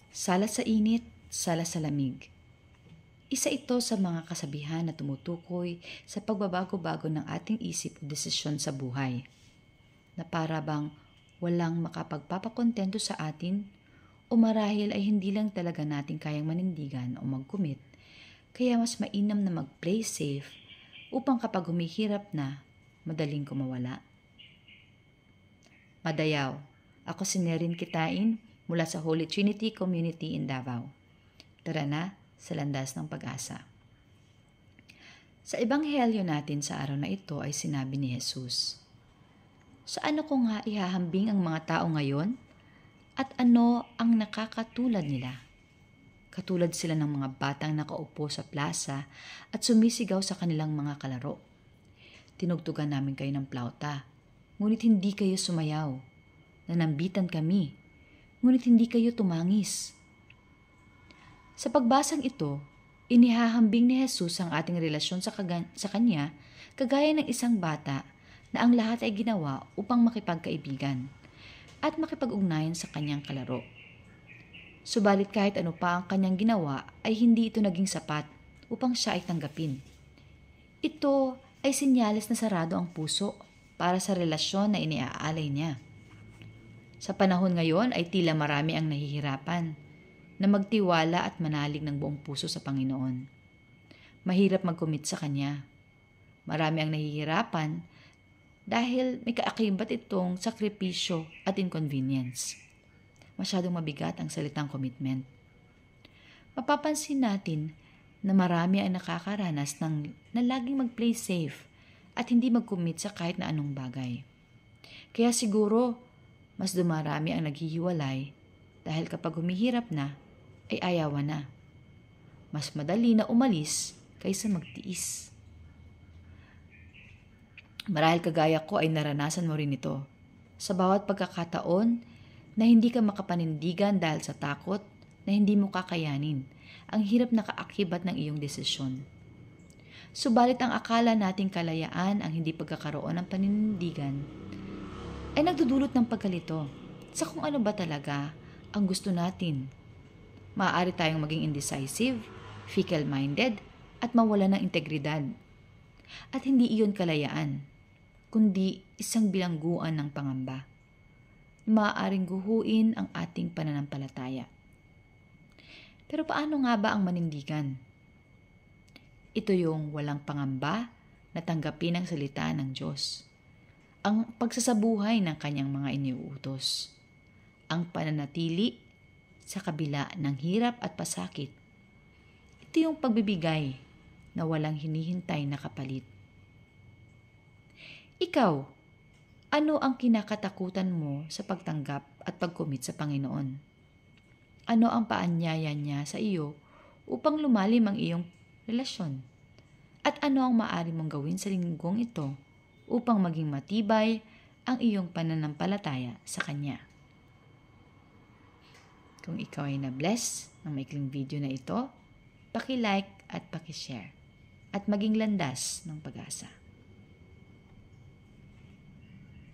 Sala sa init, sala sa lamig. Isa ito sa mga kasabihan na tumutukoy sa pagbabago-bago ng ating isip o desisyon sa buhay, na para bang walang makapagpapakontento sa atin o marahil ay hindi lang talaga natin kayang manindigan o mag-commit, kaya mas mainam na mag-play safe upang kapag humihirap na, madaling kumawala. Madayaw, ako si Nerin Kitain mula sa Holy Trinity Community in Davao. Tara na sa landas ng pag-asa. Sa ebanghelyo natin sa araw na ito ay sinabi ni Jesus, "Sa ano ko nga ihahambing ang mga tao ngayon? At ano ang nakakatulad nila? Katulad sila ng mga batang nakaupo sa plaza at sumisigaw sa kanilang mga kalaro. Tinugtugan namin kayo ng plauta, ngunit hindi kayo sumayaw. Nanambitan kami, ngunit hindi kayo tumangis." Sa pagbasang ito, inihahambing ni Jesus ang ating relasyon sa Kanya kagaya ng isang bata na ang lahat ay ginawa upang makipagkaibigan at makipag-ugnayan sa kanyang kalaro. Subalit kahit ano pa ang kanyang ginawa ay hindi ito naging sapat upang siya ay tanggapin. Ito ay senyales na sarado ang puso para sa relasyon na iniaalay niya. Sa panahon ngayon ay tila marami ang nahihirapan na magtiwala at manalig ng buong puso sa Panginoon. Mahirap mag-commit sa Kanya. Marami ang nahihirapan dahil may kaakibat itong sakripisyo at inconvenience. Masyadong mabigat ang salitang commitment. Mapapansin natin na marami ang nakakaranas na laging mag-play safe at hindi mag-commit sa kahit na anong bagay. Kaya siguro, mas dumarami ang naghihiwalay dahil kapag humihirap na, ay ayawan na. Mas madali na umalis kaysa magtiis. Marahil kagaya ko ay naranasan mo rin ito. Sa bawat pagkakataon na hindi ka makapanindigan dahil sa takot na hindi mo kakayanin, ang hirap na kaakibat ng iyong desisyon. Subalit ang akala nating kalayaan ang hindi pagkakaroon ng paninindigan ay nagdudulot ng pagkalito sa kung ano ba talaga ang gusto natin. Maaari tayong maging indecisive, fickle-minded, at mawala ng integridad. At hindi iyon kalayaan, kundi isang bilangguan ng pangamba. Maaaring guhuin ang ating pananampalataya. Pero paano nga ba ang manindigan? Ito yung walang pangamba na tanggapin ang salita ng Diyos. Ang pagsasabuhay ng kanyang mga iniuutos. Ang pananatili sa kabila ng hirap at pasakit. Ito yung pagbibigay na walang hinihintay na kapalit. Ikaw, ano ang kinakatakutan mo sa pagtanggap at pag-commit sa Panginoon? Ano ang paanyaya niya sa iyo upang lumalim ang iyong relasyon? At ano ang maaari mong gawin sa linggong ito upang maging matibay ang iyong pananampalataya sa Kanya? Kung ikaw ay na-bless ng maikling video na ito, paki-like at paki-share at maging landas ng pag-asa.